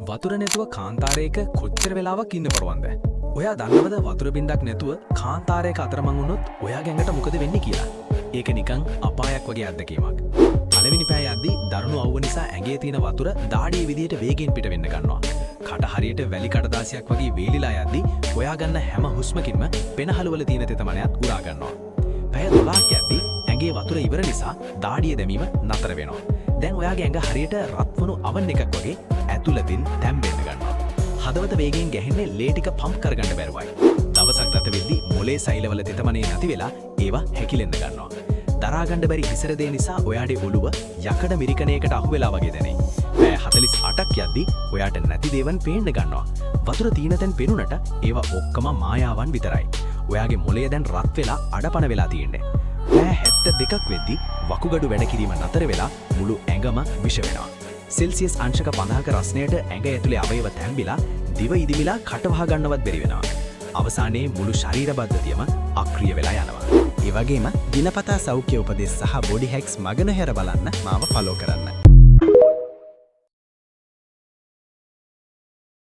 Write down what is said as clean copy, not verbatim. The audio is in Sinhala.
වතුර නැතුව කාන්තාරයක කොච්චර වෙලාවක් ඉන්න පුළුවන්ද? ඔයා දන්නවද වතුර බින්දක් නැතුව කාන්තාරයක අතරමං වුණොත් ඔයාගේ ඇඟට මොකද වෙන්නේ කියලා? ඒක නිකන් අපායක් වගේ අත්දැකීමක්. පළවෙනි පෑ යද්දී දරුණු අවුව නිසා ඇඟේ තියෙන වතුර දාඩියේ විදියට වේගෙන් පිට වෙන්න ගන්නවා. කට හරියට වැලි කඩදාසියක් වගේ වේලිලා යද්දී ඔයා ගන්න හැම හුස්මකින්ම පෙනහළු වල තියෙන තෙතමනයත් උරා ගන්නවා. පැය 12ක් යද්දී ඇඟේ වතුර ඉවර නිසා දාඩිය දැමීම නතර වෙනවා. දැන් ඔයාගේ ඇඟ හරියට රත් වුණු අවන් එකක් වගේ ඇතුළතින් තැම්බෙන්න ගන්නවා. හදවත වේගයෙන් ගැහෙන්නේ ලේ ටික පම්ප් කරගන්න බැරුවයි. දවසක් ගත වෙද්දී මොලේ සෛලවල තෙතමනේ නැති වෙලා ඒවා හැකිලෙන්න ගන්නවා. දරා ගන්න බැරි හිසර දේ නිසා ඔයාගේ ඔළුව යකඩ මිරිකණයකට අහු වෙලා වගේ දැනේ. පැය 48ක් යද්දී ඔයාට නැති දේවන් පේන්න ගන්නවා. වතුර තීන තැන් පෙනුනට ඒවා ඔක්කොම මායාවන් විතරයි. ඔයාගේ මොලේ දැන් රත් වෙලා අඩපණ වෙලා තියෙන්නේ. පැය 72ක් වෙද්දී වකුගඩු වැඩ කිරීම නතර වෙලා මුළු ඇඟම විෂ වෙනවා. සෙල්සියස් අංශක 50ක රස්නයට ඇඟ ඇතුලේ අවයව තැම්බිලා දිව ඉදිමිලා කට වහ ගන්නවත් බැරි වෙනවා. අවසානයේ මුළු ශරීර බද්ධතියම අක්‍රිය වෙලා යනවා. ඒ වගේම දිනපතා සෞඛ්‍ය උපදෙස් සහ බොඩි හැක්ස් මග නොහැර බලන්න මාව ෆලෝ කරන්න.